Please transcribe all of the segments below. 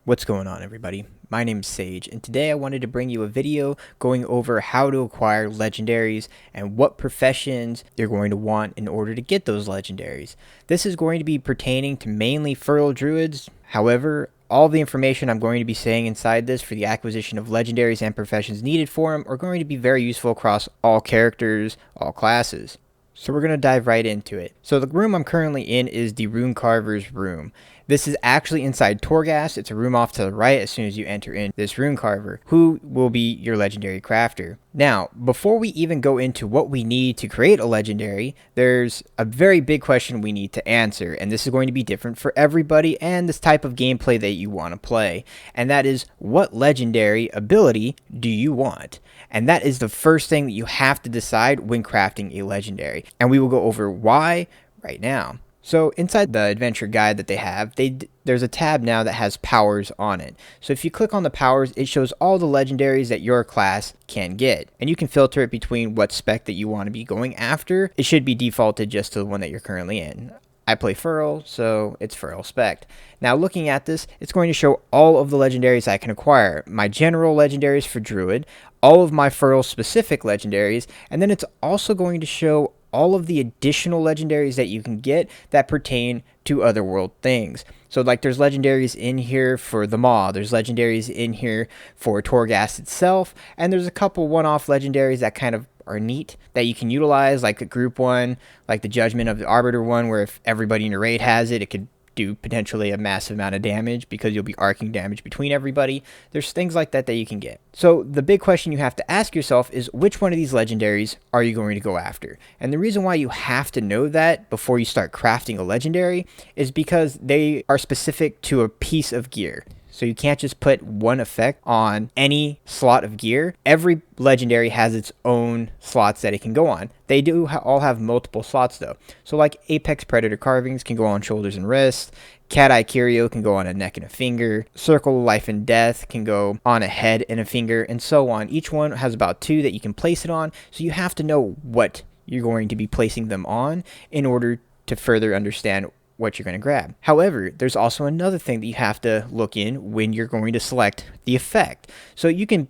What's going on, everybody? My name's Sage, and today I wanted to bring you a video going over how to acquire legendaries and what professions you're going to want in order to get those legendaries. This is going to be pertaining to mainly feral druids. However, all the information I'm going to be saying inside this for the acquisition of legendaries and professions needed for them are going to be very useful across all characters, all classes. So we're going to dive right into it. So the room I'm currently in is the Rune Carver's room. This is actually inside Torghast. It's a room off to the right as soon as you enter in this Rune Carver, who will be your legendary crafter. Now, before we even go into what we need to create a legendary, there's a very big question we need to answer, and this is going to be different for everybody and this type of gameplay that you want to play. And that is, what legendary ability do you want? And that is the first thing that you have to decide when crafting a legendary. And we will go over why right now. So inside the adventure guide that they have, there's a tab now that has powers on it. So if you click on the powers, it shows all the legendaries that your class can get. And you can filter it between what spec that you want to be going after. It should be defaulted just to the one that you're currently in. I play Feral, so it's Feral spec. Now looking at this, it's going to show all of the legendaries I can acquire. My general legendaries for Druid, all of my Feral specific legendaries, and then it's also going to show all of the additional legendaries that you can get that pertain to otherworld things. So like there's legendaries in here for the Maw, there's legendaries in here for Torghast itself, and there's a couple one-off legendaries that kind of are neat that you can utilize, like the group one, like the Judgment of the Arbiter one, where if everybody in your raid has it, it could do potentially a massive amount of damage because you'll be arcing damage between everybody. There's things like that that you can get. So the big question you have to ask yourself is, which one of these legendaries are you going to go after? And the reason why you have to know that before you start crafting a legendary is because they are specific to a piece of gear. So you can't just put one effect on any slot of gear. Every legendary has its own slots that it can go on. They do all have multiple slots though. So like Apex Predator Carvings can go on shoulders and wrists. Cat Eye Curio can go on a neck and a finger. Circle of Life and Death can go on a head and a finger, and so on. Each one has about 2 that you can place it on. So you have to know what you're going to be placing them on in order to further understand what you're going to grab. However, there's also another thing that you have to look in when you're going to select the effect. So you can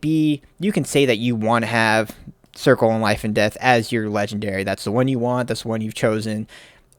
say that you want to have Circle on Life and Death as your legendary. That's the one you want, that's the one you've chosen,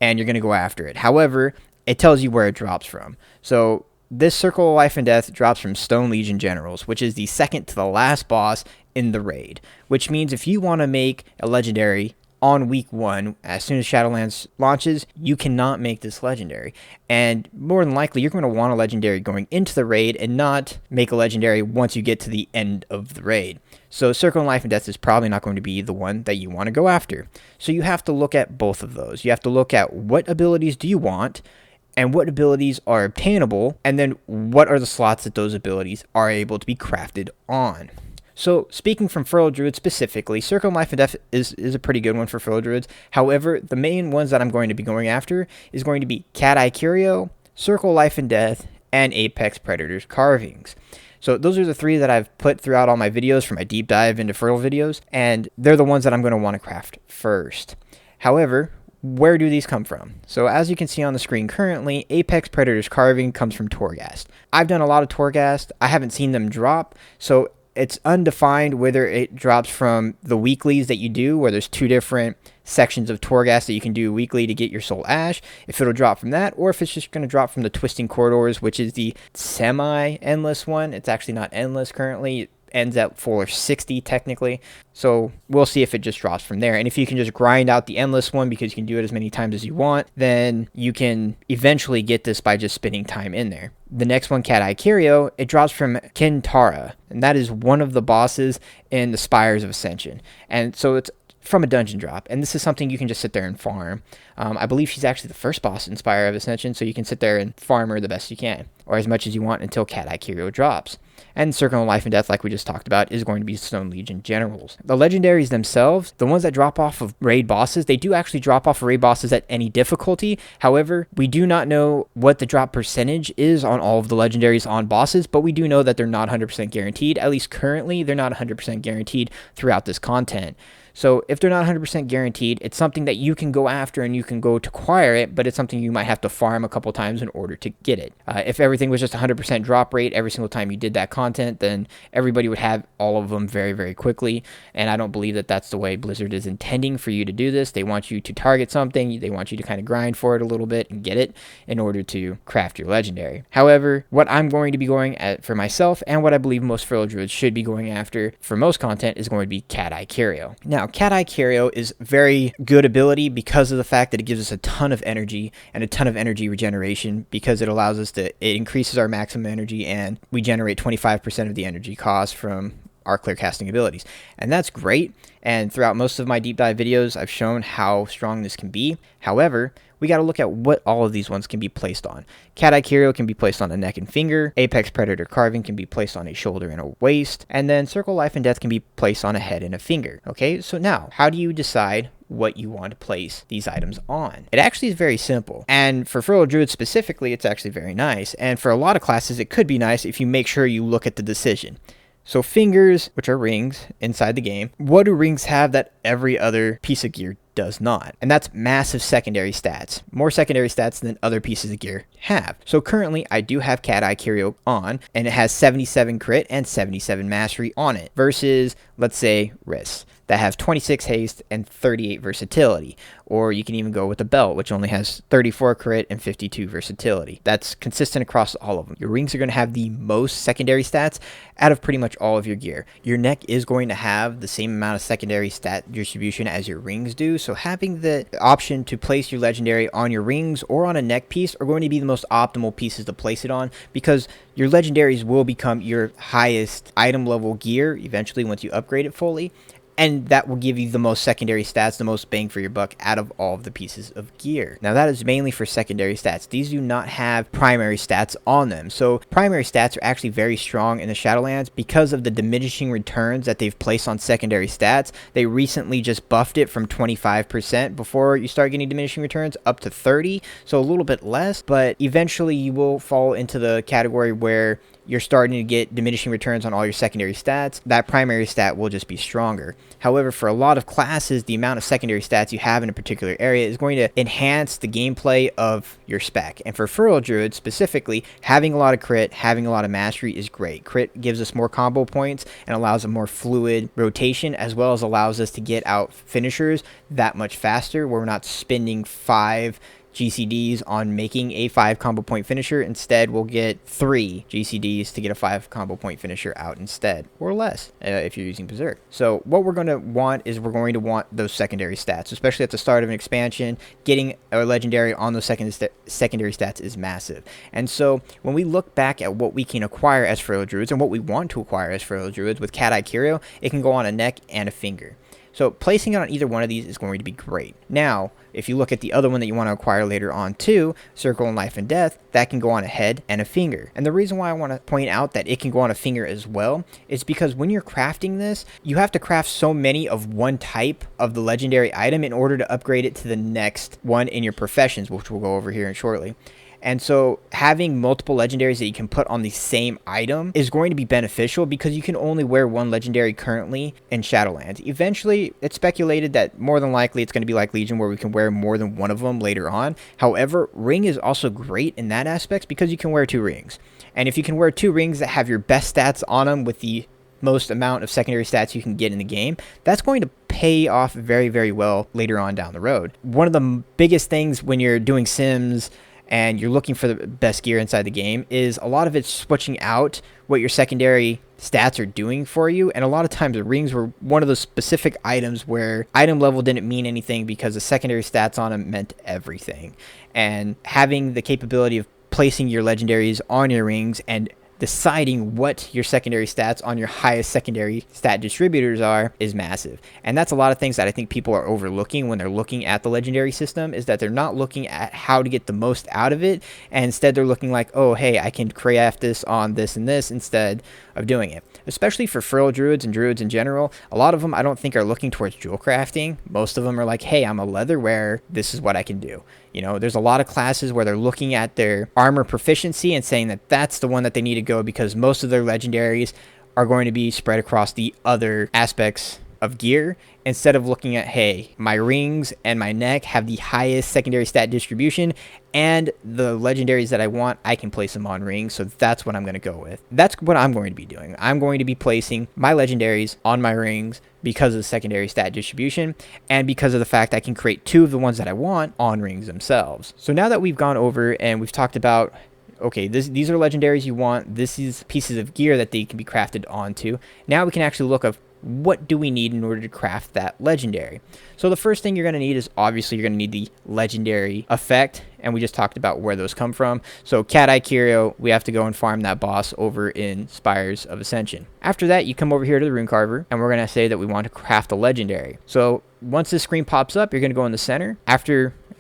and you're going to go after it. However, it tells you where it drops from. So this Circle of Life and Death drops from Stone Legion Generals, which is the second to the last boss in the raid, which means if you want to make a legendary on week 1, as soon as Shadowlands launches, you cannot make this legendary. And more than likely, you're going to want a legendary going into the raid and not make a legendary once you get to the end of the raid. So Circle of Life and Death is probably not going to be the one that you want to go after. So you have to look at both of those. You have to look at what abilities do you want, and what abilities are obtainable, and then what are the slots that those abilities are able to be crafted on. So speaking from Feral Druids specifically, Circle of Life and Death is a pretty good one for Feral Druids. However, the main ones that I'm going to be going after is going to be Cat Eye Curio, Circle of Life and Death, and Apex Predators Carvings. So those are the 3 that I've put throughout all my videos for my deep dive into Feral videos, and they're the ones that I'm going to want to craft first. However, where do these come from? So as you can see on the screen currently, Apex Predators Carving comes from Torghast. I've done a lot of Torghast. I haven't seen them drop, so it's undefined whether it drops from the weeklies that you do, where there's 2 different sections of Torghast that you can do weekly to get your Soul Ash, if it'll drop from that, or if it's just going to drop from the Twisting Corridors, which is the semi-endless one. It's actually not endless currently. It ends at 460 technically. So we'll see if it just drops from there. And if you can just grind out the endless one because you can do it as many times as you want, then you can eventually get this by just spending time in there. The next one, Cat Eye Curio, it drops from Kintara, and that is one of the bosses in the Spires of Ascension. And so it's from a dungeon drop, and this is something you can just sit there and farm. I believe she's actually the first boss in Spire of Ascension, so you can sit there and farm her the best you can, or as much as you want until Cat Eye Curio drops. And Circle of Life and Death, like we just talked about, is going to be Stone Legion Generals. The legendaries themselves, the ones that drop off of raid bosses, they do actually drop off of raid bosses at any difficulty. However, we do not know what the drop percentage is on all of the legendaries on bosses, but we do know that they're not 100% guaranteed. At least currently, they're not 100% guaranteed throughout this content. So if they're not 100% guaranteed, it's something that you can go after and you can go to acquire it, but it's something you might have to farm a couple times in order to get it. If everything was just 100% drop rate every single time you did that content, then everybody would have all of them very, very quickly. And I don't believe that that's the way Blizzard is intending for you to do this. They want you to target something. They want you to kind of grind for it a little bit and get it in order to craft your legendary. However, what I'm going to be going at for myself and what I believe most Feral Druids should be going after for most content is going to be Cat Eye Curio. Now, Cat Eye Curio is very good ability because of the fact that it gives us a ton of energy and a ton of energy regeneration, because it allows us to, it increases our maximum energy and we generate 25% of the energy cost from our clear casting abilities. And that's great. And throughout most of my deep dive videos, I've shown how strong this can be. However, we got to look at what all of these ones can be placed on. Cat Eye Curio can be placed on a neck and finger. Apex Predator Carving can be placed on a shoulder and a waist. And then Circle Life and Death can be placed on a head and a finger. Okay, so now, how do you decide what you want to place these items on? It actually is very simple. And for Feral Druid specifically, it's actually very nice. And for a lot of classes, it could be nice if you make sure you look at the decision. So fingers, which are rings inside the game, what do rings have that every other piece of gear does not? And that's massive secondary stats. More secondary stats than other pieces of gear have. So currently I do have Cat Eye Curio on, and it has 77 crit and 77 mastery on it, versus, let's say, wrists that have 26 haste and 38 versatility. Or you can even go with a belt, which only has 34 crit and 52 versatility. That's consistent across all of them. Your rings are going to have the most secondary stats out of pretty much all of your gear. Your neck is going to have the same amount of secondary stat distribution as your rings do. So having the option to place your legendary on your rings or on a neck piece are going to be the most optimal pieces to place it on, because your legendaries will become your highest item level gear eventually once you upgrade it fully. And that will give you the most secondary stats, the most bang for your buck out of all of the pieces of gear. Now that is mainly for secondary stats. These do not have primary stats on them. So primary stats are actually very strong in the Shadowlands because of the diminishing returns that they've placed on secondary stats. They recently just buffed it from 25% before you start getting diminishing returns up to 30. So a little bit less, but eventually you will fall into the category where you're starting to get diminishing returns on all your secondary stats. That primary stat will just be stronger. However, for a lot of classes, the amount of secondary stats you have in a particular area is going to enhance the gameplay of your spec. And for Feral Druid specifically, having a lot of crit, having a lot of mastery is great. Crit gives us more combo points and allows a more fluid rotation, as well as allows us to get out finishers that much faster, where we're not spending 5 GCDs on making a 5 combo point finisher. Instead, we'll get 3 GCDs to get a 5 combo point finisher out instead, or less if you're using Berserk. So what we're going to want is we're going to want those secondary stats, especially at the start of an expansion. Getting a legendary on those secondary stats is massive. And so when we look back at what we can acquire as Feral Druids and what we want to acquire as Feral Druids with Cat Eye Curio, it can go on a neck and a finger. So placing it on either one of these is going to be great. Now, if you look at the other one that you want to acquire later on too, Circle and Life and Death, that can go on a head and a finger. And the reason why I want to point out that it can go on a finger as well is because when you're crafting this, you have to craft so many of one type of the legendary item in order to upgrade it to the next one in your professions, which we'll go over here shortly. And so having multiple legendaries that you can put on the same item is going to be beneficial, because you can only wear one legendary currently in Shadowlands. Eventually, it's speculated that more than likely it's going to be like Legion, where we can wear more than one of them later on. However, Ring is also great in that aspect because you can wear 2 rings. And if you can wear 2 rings that have your best stats on them with the most amount of secondary stats you can get in the game, that's going to pay off very, very well later on down the road. One of the biggest things when you're doing sims and you're looking for the best gear inside the game is a lot of it's switching out what your secondary stats are doing for you. And a lot of times the rings were one of those specific items where item level didn't mean anything because the secondary stats on them meant everything. And having the capability of placing your legendaries on your rings and deciding what your secondary stats on your highest secondary stat distributors are is massive. And that's a lot of things that I think people are overlooking when they're looking at the legendary system, is that they're not looking at how to get the most out of it, and instead they're looking like, oh hey, I can craft this on this and this instead of doing it. Especially for Feral Druids and Druids in general, a lot of them I don't think are looking towards jewel crafting. Most of them are like, hey, I'm a leather wearer, this is what I can do. You know, there's a lot of classes where they're looking at their armor proficiency and saying that that's the one that they need to go, because most of their legendaries are going to be spread across the other aspects of gear, instead of looking at, hey, my rings and my neck have the highest secondary stat distribution, and the legendaries that I want, I can place them on rings, so that's what I'm going to go with. That's what I'm going to be doing. I'm going to be placing my legendaries on my rings because of the secondary stat distribution, and because of the fact I can create 2 of the ones that I want on rings themselves. So now that we've gone over and we've talked about, okay, these are legendaries you want, this is pieces of gear that they can be crafted onto, now we can actually look at what do we need in order to craft that legendary. So the first thing you're going to need is, obviously, you're going to need the legendary effect, and we just talked about where those come from. So Cat Eye Curio, we have to go and farm that boss over in Spires of Ascension. After that, you come over here to the Rune Carver, and we're going to say that we want to craft a legendary. So once this screen pops up, you're going to go in the center.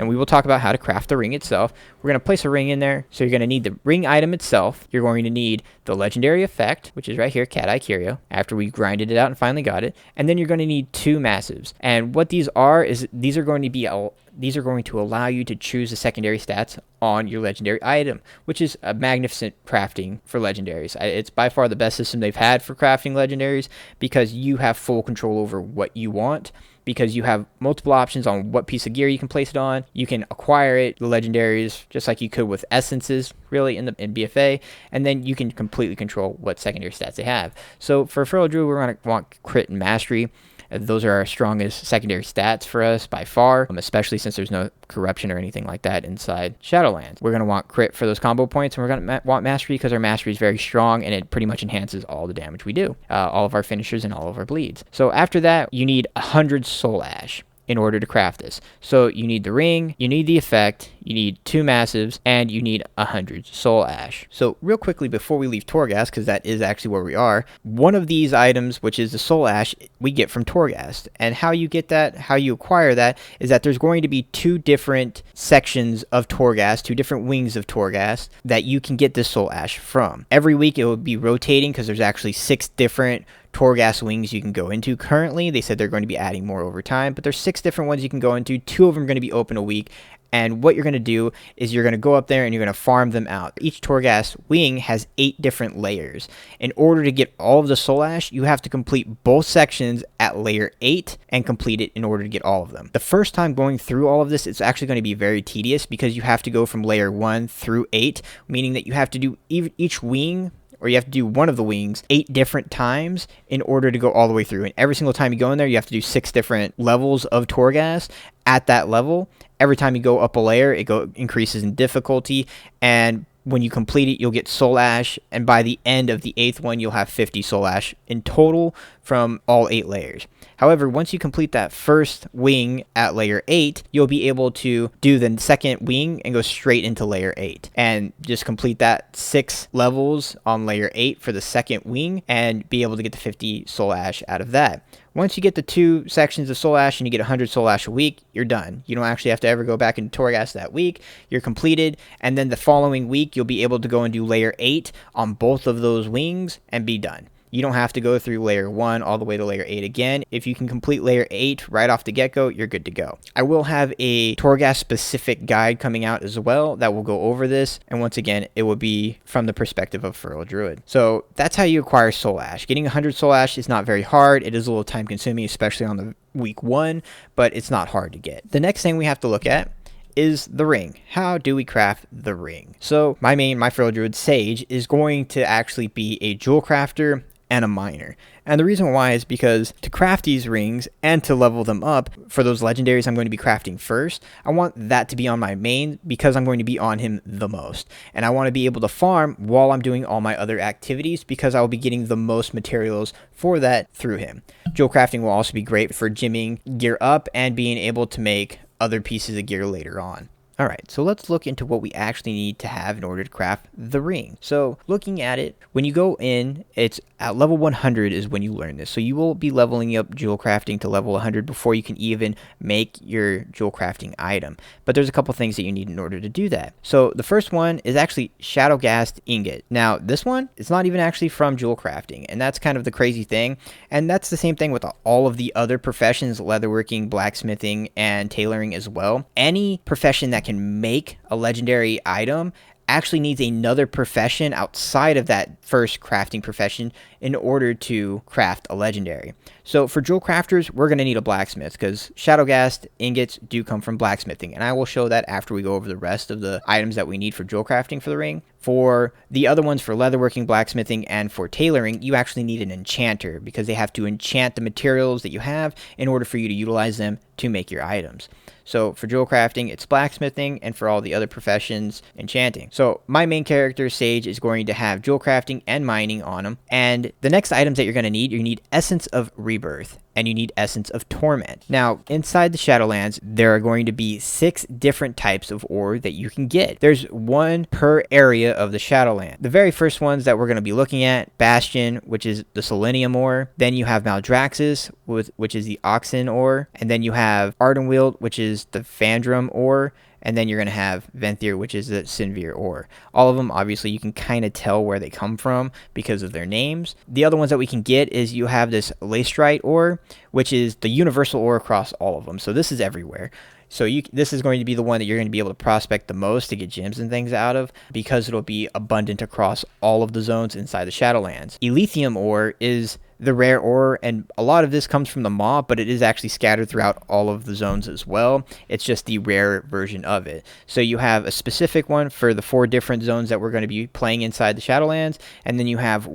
And we will talk about how to craft the ring itself. We're going to place a ring in there. So you're going to need the ring item itself. You're going to need the legendary effect, which is right here, Cat Eye Curio, after we grinded it out and finally got it. And then you're going to need 2 massives. And what these are is these are going to allow you to choose the secondary stats on your legendary item, which is a magnificent crafting for legendaries. It's by far the best system they've had for crafting legendaries, because you have full control over what you want, because you have multiple options on what piece of gear you can place it on. You can acquire it, the legendaries, just like you could with essences, really, in BFA, and then you can completely control what secondary stats they have. So for Feral Druid, we're going to want crit and mastery. Those are our strongest secondary stats for us by far, especially since there's no corruption or anything like that inside Shadowlands. We're going to want crit for those combo points, and we're going to want mastery because our mastery is very strong and it pretty much enhances all the damage we do, all of our finishers and all of our bleeds. So after that, you need 100 Soul Ash in order to craft this. So you need the ring, you need the effect, you need 2 massives, and you need 100 Soul Ash. So real quickly before we leave Torghast, because that is actually where we are, one of these items, which is the Soul Ash, we get from Torghast. And how you get that, how you acquire that, is that there's going to be 2 different sections of Torghast, 2 different wings of Torghast, that you can get this Soul Ash from. Every week it will be rotating, because there's actually 6 different Torghast wings you can go into. Currently, they said they're going to be adding more over time, but there's 6 different ones you can go into. 2 of them are going to be open a week. And what you're going to do is you're going to go up there and you're going to farm them out. Each Torghast wing has 8 different layers. In order to get all of the Soul Ash, you have to complete both sections at layer 8 and complete it in order to get all of them. The first time going through all of this, it's actually going to be very tedious, because you have to go from layer 1 through 8, meaning that you have to do each wing, or you have to do one of the wings 8 different times in order to go all the way through. And every single time you go in there, you have to do 6 different levels of Torghast at that level. Every time you go up a layer, it increases in difficulty, and when you complete it, you'll get Soul Ash, and by the end of the 8th one, you'll have 50 Soul Ash in total from all 8 layers. However, once you complete that first wing at layer 8, you'll be able to do the second wing and go straight into layer 8. And just complete that 6 levels on layer 8 for the second wing and be able to get the 50 Soul Ash out of that. Once you get the 2 sections of Soul Ash and you get 100 Soul Ash a week, you're done. You don't actually have to ever go back into Torghast that week. You're completed, and then the following week, you'll be able to go and do layer 8 on both of those wings and be done. You don't have to go through layer 1 all the way to layer 8 again. If you can complete layer 8 right off the get-go, you're good to go. I will have a Torghast specific guide coming out as well that will go over this, and once again, it will be from the perspective of Feral Druid. So that's how you acquire Soul Ash. Getting 100 Soul Ash is not very hard. It is a little time consuming, especially on the week 1, but it's not hard to get. The next thing we have to look at is the ring. How do we craft the ring? So my Feral Druid Sage is going to actually be a jewel crafter and a miner. And the reason why is because to craft these rings and to level them up for those legendaries I'm going to be crafting first, I want that to be on my main because I'm going to be on him the most. And I want to be able to farm while I'm doing all my other activities because I will be getting the most materials for that through him. Jewel crafting will also be great for gymming gear up and being able to make other pieces of gear later on. Alright, so let's look into what we actually need to have in order to craft the ring. So looking at it, when you go in, it's at level 100 is when you learn this. So you will be leveling up jewel crafting to level 100 before you can even make your jewel crafting item. But there's a couple things that you need in order to do that. So the first one is actually Shadowghast Ingot. Now this one is not even actually from jewel crafting, and that's kind of the crazy thing. And that's the same thing with all of the other professions, leatherworking, blacksmithing, and tailoring as well. Any profession that can make a legendary item actually needs another profession outside of that first crafting profession in order to craft a legendary. So for jewel crafters, we're going to need a blacksmith because Shadowghast ingots do come from blacksmithing, and I will show that after we go over the rest of the items that we need for jewel crafting for the ring. For the other ones, for leatherworking, blacksmithing, and for tailoring, you actually need an enchanter because they have to enchant the materials that you have in order for you to utilize them to make your items. So for jewel crafting, it's blacksmithing, and for all the other professions, enchanting. So my main character, Sage, is going to have jewel crafting and mining on him. And the next items that you're going to need Essence of Rebirth, and you need Essence of Torment. Now, inside the Shadowlands, there are going to be 6 different types of ore that you can get. There's one per area of the Shadowland. The very first ones that we're going to be looking at, Bastion, which is the Selenium ore. Then you have Maldraxxus, which is the Oxen ore. And then you have Ardenweald, which is the Fandrum ore. And then you're going to have Venthyr, which is the Sinvir ore. All of them, obviously, you can kind of tell where they come from because of their names. The other ones that we can get is you have this Lacerite ore, which is the universal ore across all of them. So this is everywhere. So this is going to be the one that you're going to be able to prospect the most to get gems and things out of because it'll be abundant across all of the zones inside the Shadowlands. Elithium ore is the rare ore, and a lot of this comes from the mob, but it is actually scattered throughout all of the zones as well. It's just the rare version of it. So you have a specific one for the 4 different zones that we're going to be playing inside the Shadowlands, and then you have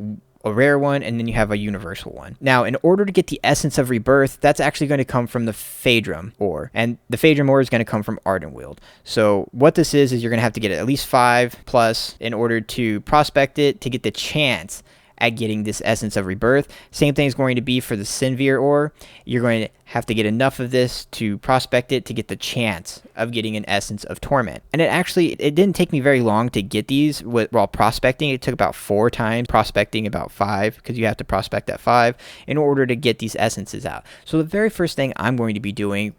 a rare one, and then you have a universal one. Now, in order to get the Essence of Rebirth, that's actually going to come from the Fadrum ore, and the Fadrum ore is going to come from Ardenweald. So what this is you're going to have to get at least 5 plus in order to prospect it to get the chance at getting this Essence of Rebirth. Same thing is going to be for the Sinvir ore. You're going to have to get enough of this to prospect it to get the chance of getting an Essence of Torment. And it didn't take me very long to get these while prospecting. It took about 4 times, prospecting about 5, because you have to prospect at 5 in order to get these essences out. So the very first thing I'm going to be doing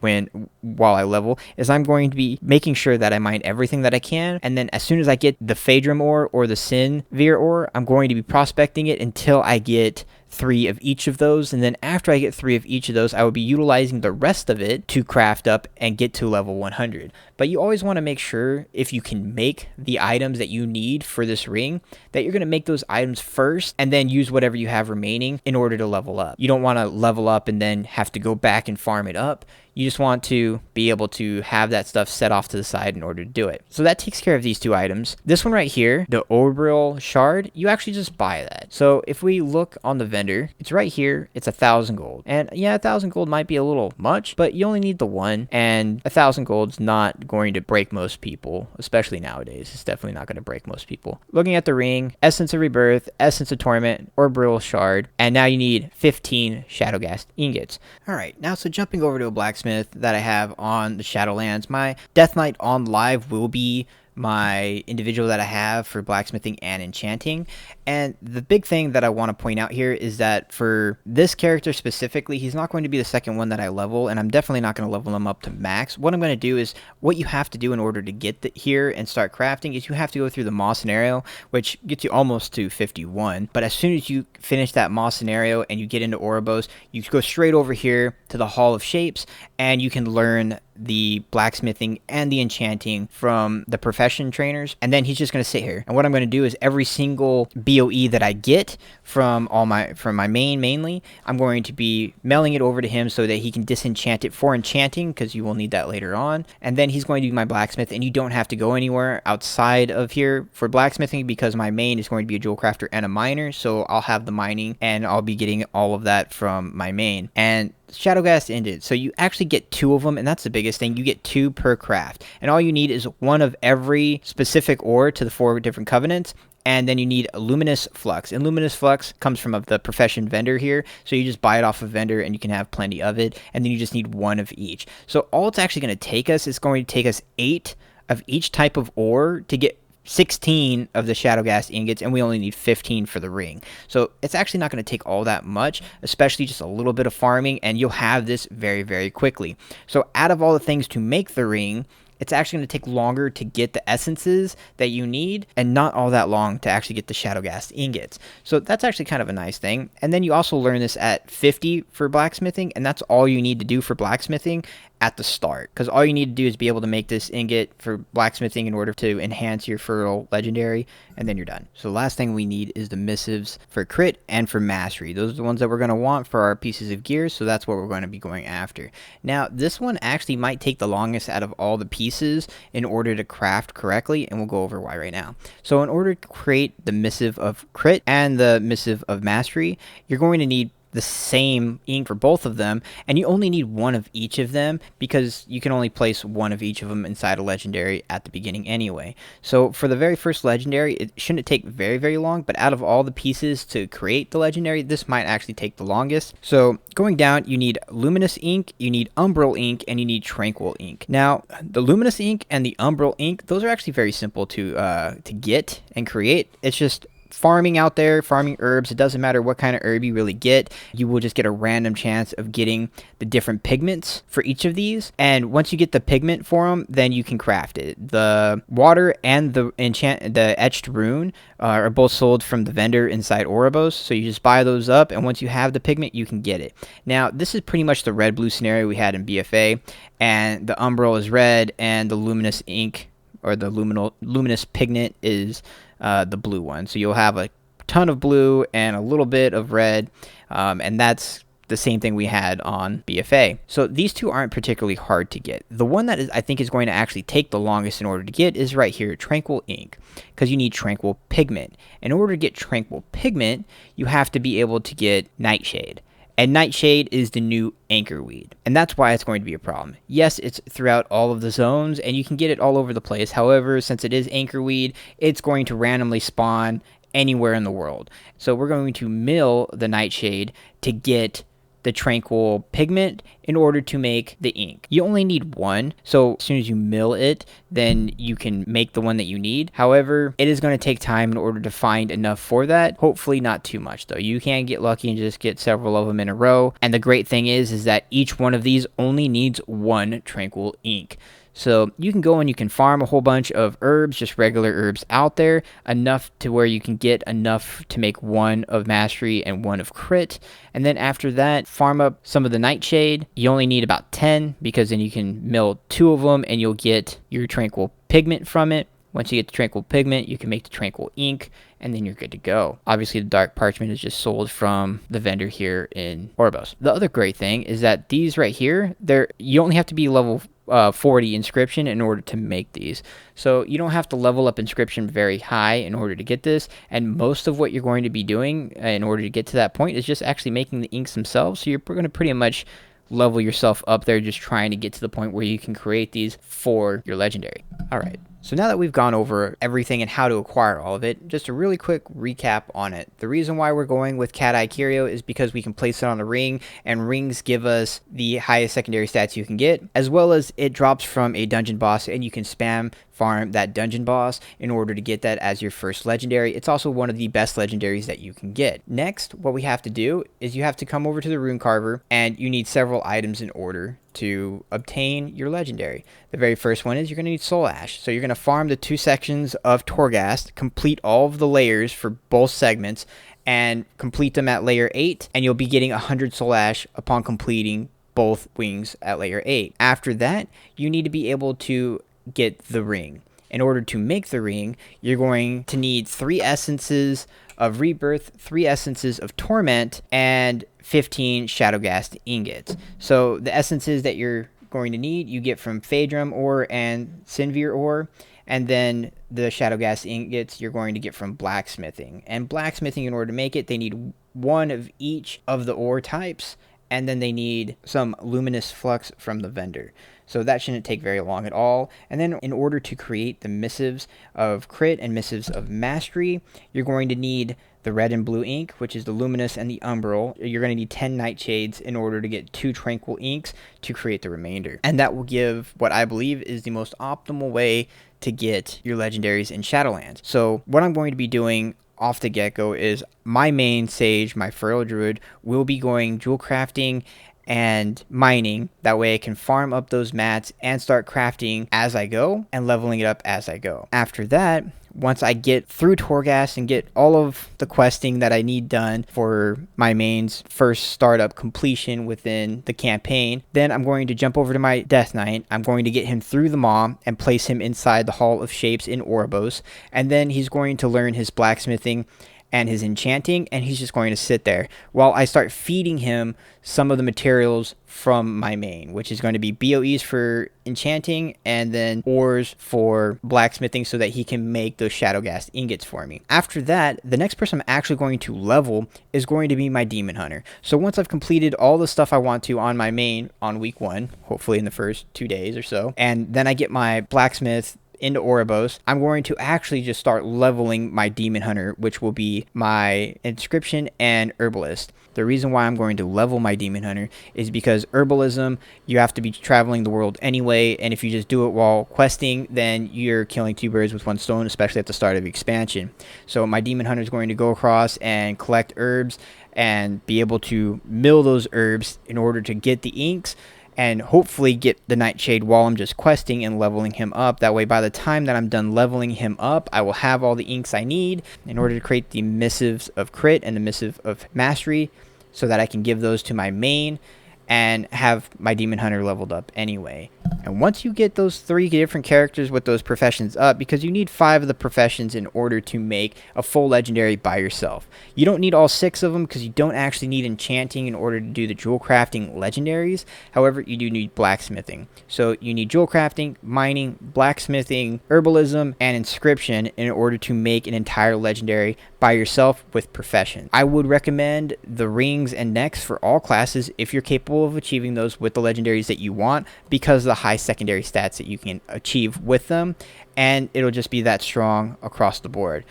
while I level is I'm going to be making sure that I mine everything that I can, and then as soon as I get the Fadrum ore or the Sinvir ore, I'm going to be prospecting it until I get 3 of each of those, and then after I get 3 of each of those, I will be utilizing the rest of it to craft up and get to level 100. But you always want to make sure, if you can make the items that you need for this ring, that you're going to make those items first and then use whatever you have remaining in order to level up. You don't want to level up and then have to go back and farm it up. You just want to be able to have that stuff set off to the side in order to do it. So that takes care of these 2 items. This one right here, the Orbril Shard, you actually just buy that. So if we look on the vendor, it's right here. It's 1,000 gold. And yeah, 1,000 gold might be a little much, but you only need the one. And 1,000 gold's not going to break most people, especially nowadays. It's definitely not going to break most people. Looking at the ring, Essence of Rebirth, Essence of Torment, Orbril Shard, and now you need 15 Shadowghast ingots. All right, now so jumping over to a blacksmith that I have on the Shadowlands, my Death Knight on live will be my individual that I have for blacksmithing and enchanting. And the big thing that I want to point out here is that for this character specifically, he's not going to be the second one that I level, and I'm definitely not going to level him up to max. What I'm going to do is, what you have to do in order to get here and start crafting is you have to go through the Maw scenario, which gets you almost to 51. But as soon as you finish that Maw scenario and you get into Oribos, you go straight over here to the Hall of Shapes, and you can learn the blacksmithing and the enchanting from the profession trainers. And then he's just going to sit here, and what I'm going to do is every single BOE that I get from my main mainly, I'm going to be mailing it over to him so that he can disenchant it for enchanting, because you will need that later on. And then he's going to be my blacksmith, and you don't have to go anywhere outside of here for blacksmithing, because my main is going to be a jewel crafter and a miner, so I'll have the mining and I'll be getting all of that from my main. And Shadowghast ended, so you actually get 2 of them, and that's the biggest thing. You get 2 per craft, and all you need is 1 of every specific ore to the 4 different covenants. And then you need a Luminous Flux, and Luminous Flux comes from the profession vendor here, so you just buy it off a vendor and you can have plenty of it, and then you just need 1 of each. So all it's actually going to take us is going to take us 8 of each type of ore to get 16 of the Shadowghast ingots, and we only need 15 for the ring. So it's actually not going to take all that much, especially just a little bit of farming, and you'll have this very, very quickly. So out of all the things to make the ring, it's actually going to take longer to get the essences that you need, and not all that long to actually get the Shadowghast ingots. So that's actually kind of a nice thing. And then you also learn this at 50 for blacksmithing, and that's all you need to do for blacksmithing. at the start, because all you need to do is be able to make this ingot for blacksmithing in order to enhance your fertile legendary, and then you're done. So the last thing we need is the missives for crit and for mastery. Those are the ones that we're going to want for our pieces of gear, so that's what we're going to be going after. Now this one actually might take the longest out of all the pieces in order to craft correctly, and we'll go over why right now. So in order to create the missive of crit and the missive of mastery, you're going to need the same ink for both of them, and you only need one of each of them because you can only place one of each of them inside a legendary at the beginning anyway. So for the very first legendary, it shouldn't take very long, but out of all the pieces to create the legendary, this might actually take the longest. So going down, you need luminous ink, you need umbral ink, and you need tranquil ink. Now the luminous ink and the umbral ink, those are actually very simple to get and create. It's just farming out there, farming herbs. It doesn't matter what kind of herb you really get. You will just get a random chance of getting the different pigments for each of these. And once you get the pigment for them, then you can craft it. The water and the etched rune are both sold from the vendor inside Oribos. So you just buy those up, and once you have the pigment, you can get it. Now, this is pretty much the red-blue scenario we had in BFA, and the umbral is red, and the luminous ink or the luminous pigment is the blue one. So you'll have a ton of blue and a little bit of red, and that's the same thing we had on BFA. So these two aren't particularly hard to get. The one that I think is going to actually take the longest in order to get is right here, tranquil ink, because you need tranquil pigment. In order to get tranquil pigment, you have to be able to get nightshade. And nightshade is the new anchor weed, and that's why it's going to be a problem. Yes, it's throughout all of the zones, and you can get it all over the place. However, since it is anchor weed, it's going to randomly spawn anywhere in the world. So we're going to mill the nightshade to get the tranquil pigment in order to make the ink. You only need one, so as soon as you mill it, then you can make the one that you need. However, it is going to take time in order to find enough for that. Hopefully not too much though. You can get lucky and just get several of them in a row. And the great thing is that each one of these only needs one tranquil ink. So you can go and you can farm a whole bunch of herbs, just regular herbs out there, enough to where you can get enough to make one of mastery and one of crit. And then after that, farm up some of the nightshade. You only need about 10 because then you can mill 2 of them and you'll get your tranquil pigment from it. Once you get the tranquil pigment, you can make the tranquil ink, and then you're good to go. Obviously, the dark parchment is just sold from the vendor here in Oribos. The other great thing is that these right here, you only have to be level 40 inscription in order to make these. So you don't have to level up inscription very high in order to get this, and most of what you're going to be doing in order to get to that point is just actually making the inks themselves. So you're going to pretty much level yourself up there just trying to get to the point where you can create these for your legendary. All right. So now that we've gone over everything and how to acquire all of it, just a really quick recap on it. The reason why we're going with Cat Eye Curio is because we can place it on a ring, and rings give us the highest secondary stats you can get, as well as it drops from a dungeon boss, and you can spam farm that dungeon boss in order to get that as your first legendary. It's also one of the best legendaries that you can get. Next, what we have to do is you have to come over to the rune carver, and you need several items in order to obtain your legendary. The very first one is you're going to need soul ash. So you're going to farm the 2 sections of Torghast, complete all of the layers for both segments, and complete them at layer 8, and you'll be getting 100 soul ash upon completing both wings at layer 8. After that, you need to be able to get the ring. In order to make the ring, you're going to need 3 essences of rebirth, 3 essences of torment, and 15 Shadowghast ingots. So the essences that you're going to need, you get from Phaedrum ore and Sinvir ore, and then the Shadowghast ingots you're going to get from blacksmithing. And blacksmithing, in order to make it, they need 1 of each of the ore types, and then they need some luminous flux from the vendor. So that shouldn't take very long at all. And then in order to create the missives of crit and missives of mastery, you're going to need the red and blue ink, which is the luminous and the umbral. You're going to need 10 nightshades in order to get 2 tranquil inks to create the remainder. And that will give what I believe is the most optimal way to get your legendaries in Shadowlands. So what I'm going to be doing off the get-go is my main sage, my fertile druid, will be going jewel crafting and mining. That way I can farm up those mats and start crafting as I go and leveling it up as I go. After that, once I get through Torghast and get all of the questing that I need done for my main's first startup completion within the campaign, then I'm going to jump over to my Death Knight. I'm going to get him through the Maw and place him inside the Hall of Shapes in Oribos, and then he's going to learn his blacksmithing and his enchanting, and he's just going to sit there while I start feeding him some of the materials from my main, which is going to be BOEs for enchanting and then ores for blacksmithing so that he can make those Shadowghast ingots for me. After that, the next person I'm actually going to level is going to be my Demon Hunter. So once I've completed all the stuff I want to on my main on week 1, hopefully in the first 2 days or so, and then I get my blacksmith into Oribos, I'm going to actually just start leveling my Demon Hunter, which will be my Inscription and Herbalist. The reason why I'm going to level my Demon Hunter is because Herbalism, you have to be traveling the world anyway, and if you just do it while questing, then you're killing 2 birds with 1 stone, especially at the start of the expansion. So my Demon Hunter is going to go across and collect herbs and be able to mill those herbs in order to get the inks, and hopefully get the Nightshade while I'm just questing and leveling him up. That way, by the time that I'm done leveling him up, I will have all the inks I need in order to create the Missives of Crit and the Missive of Mastery, so that I can give those to my main and have my Demon Hunter leveled up anyway. And once you get those 3 different characters with those professions up, because you need 5 of the professions in order to make a full legendary by yourself. You don't need all 6 of them because you don't actually need enchanting in order to do the jewel crafting legendaries. However, you do need blacksmithing. So you need jewel crafting, mining, blacksmithing, herbalism, and inscription in order to make an entire legendary by yourself with profession. I would recommend the rings and necks for all classes if you're capable of achieving those with the legendaries that you want, because of the high secondary stats that you can achieve with them, and it'll just be that strong across the board.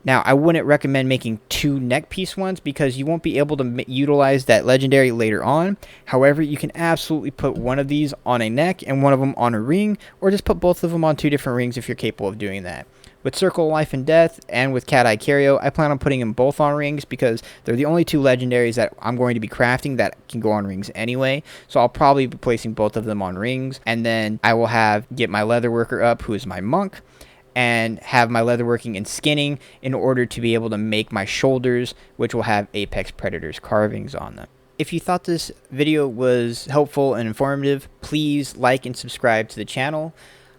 Now, I wouldn't recommend making 2 neck piece ones because you won't be able to utilize that legendary later on. However, you can absolutely put one of these on a neck and one of them on a ring, or just put both of them on 2 different rings if you're capable of doing that. With Circle of Life and Death and with Cat Eye Cario, I plan on putting them both on rings because they're the only 2 legendaries that I'm going to be crafting that can go on rings anyway. So I'll probably be placing both of them on rings, and then I will get my Leatherworker up, who is my monk, and have my leatherworking and skinning in order to be able to make my shoulders, which will have Apex Predators carvings on them. If you thought this video was helpful and informative, please like and subscribe to the channel.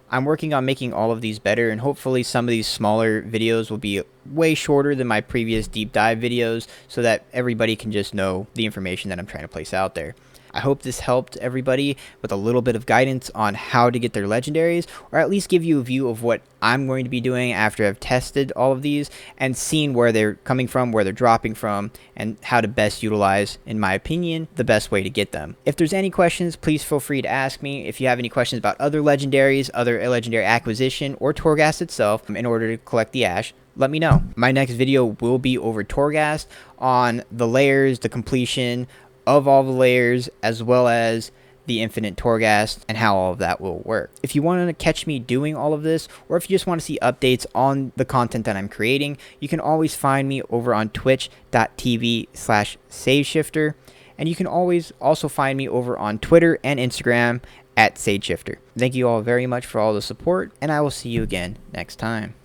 I'm working on making all of these better, and hopefully some of these smaller videos will be way shorter than my previous deep dive videos so that everybody can just know the information that I'm trying to place out there. I hope this helped everybody with a little bit of guidance on how to get their legendaries, or at least give you a view of what I'm going to be doing after I've tested all of these and seen where they're coming from, where they're dropping from, and how to best utilize, in my opinion, the best way to get them. If there's any questions, please feel free to ask me. If you have any questions about other legendaries, other legendary acquisition, or Torghast itself in order to collect the ash, let me know. My next video will be over Torghast, on the layers, the completion of all the layers, as well as the infinite Torghast and how all of that will work. If you want to catch me doing all of this, or if you just want to see updates on the content that I'm creating, you can always find me over on twitch.tv/SageShifter, and you can always also find me over on Twitter and Instagram at SageShifter. Thank you all very much for all the support, and I will see you again next time.